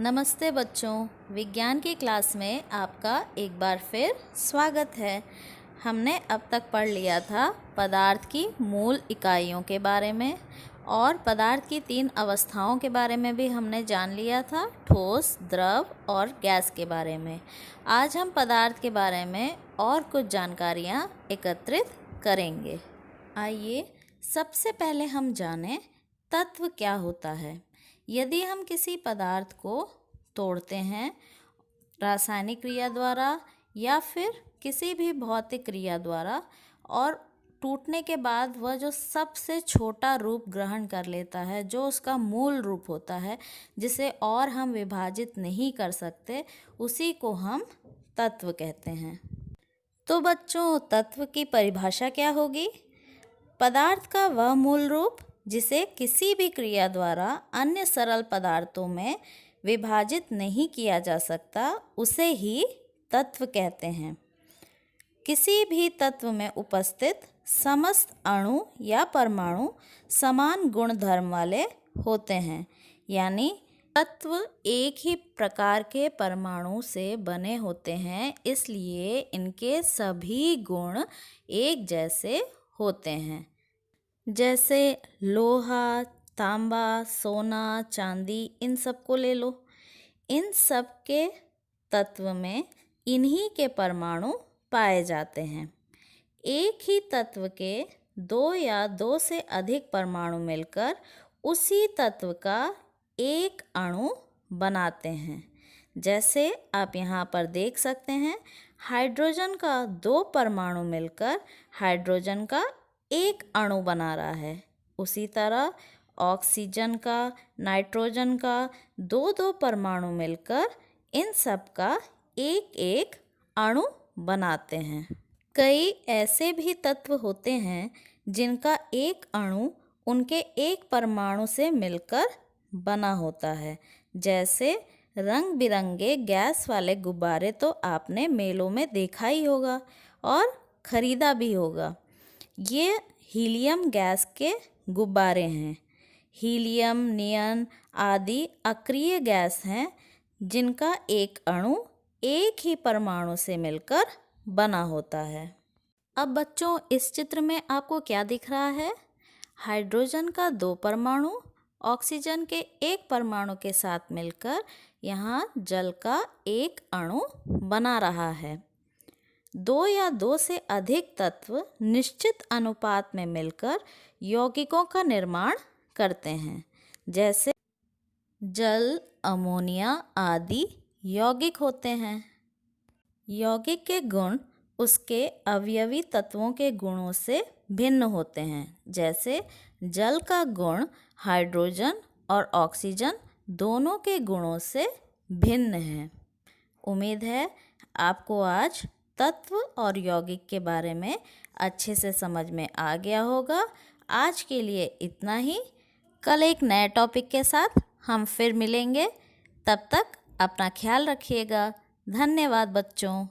नमस्ते बच्चों, विज्ञान की क्लास में आपका एक बार फिर स्वागत है। हमने अब तक पढ़ लिया था पदार्थ की मूल इकाइयों के बारे में और पदार्थ की 3 अवस्थाओं के बारे में भी हमने जान लिया था, ठोस, द्रव और गैस के बारे में। आज हम पदार्थ के बारे में और कुछ जानकारियाँ एकत्रित करेंगे। आइए सबसे पहले हम जानें तत्व क्या होता है। यदि हम किसी पदार्थ को तोड़ते हैं रासायनिक क्रिया द्वारा या फिर किसी भी भौतिक क्रिया द्वारा और टूटने के बाद वह जो सबसे छोटा रूप ग्रहण कर लेता है, जो उसका मूल रूप होता है, जिसे और हम विभाजित नहीं कर सकते, उसी को हम तत्व कहते हैं। तो बच्चों, तत्व की परिभाषा क्या होगी? पदार्थ का वह मूल रूप जिसे किसी भी क्रिया द्वारा अन्य सरल पदार्थों में विभाजित नहीं किया जा सकता, उसे ही तत्व कहते हैं। किसी भी तत्व में उपस्थित समस्त अणु या परमाणु समान गुणधर्म वाले होते हैं, यानी तत्व एक ही प्रकार के परमाणु से बने होते हैं, इसलिए इनके सभी गुण एक जैसे होते हैं। जैसे लोहा, तांबा, सोना, चांदी, इन सब को ले लो। इन सब के तत्व में इन्हीं के परमाणु पाए जाते हैं। एक ही तत्व के 2 या 2 से अधिक परमाणु मिलकर उसी तत्व का एक अणु बनाते हैं। जैसे आप यहाँ पर देख सकते हैं, हाइड्रोजन का 2 परमाणु मिलकर हाइड्रोजन का एक अणु बना रहा है। उसी तरह ऑक्सीजन का, नाइट्रोजन का 2-2 परमाणु मिलकर इन सब का एक एक अणु बनाते हैं। कई ऐसे भी तत्व होते हैं जिनका एक अणु उनके एक परमाणु से मिलकर बना होता है। जैसे रंग बिरंगे गैस वाले गुब्बारे तो आपने मेलों में देखा ही होगा और ख़रीदा भी होगा। ये हीलियम गैस के गुब्बारे हैं। हीलियम, नियन आदि अक्रिय गैस हैं जिनका एक अणु एक ही परमाणु से मिलकर बना होता है। अब बच्चों, इस चित्र में आपको क्या दिख रहा है? हाइड्रोजन का 2 परमाणु ऑक्सीजन के एक परमाणु के साथ मिलकर यहाँ जल का एक अणु बना रहा है। 2 या 2 से अधिक तत्व निश्चित अनुपात में मिलकर यौगिकों का निर्माण करते हैं। जैसे जल, अमोनिया आदि यौगिक होते हैं। यौगिक के गुण उसके अवयवी तत्वों के गुणों से भिन्न होते हैं। जैसे जल का गुण हाइड्रोजन और ऑक्सीजन दोनों के गुणों से भिन्न है। उम्मीद है आपको आज तत्व और यौगिक के बारे में अच्छे से समझ में आ गया होगा। आज के लिए इतना ही। कल एक नए टॉपिक के साथ हम फिर मिलेंगे। तब तक अपना ख्याल रखिएगा। धन्यवाद बच्चों।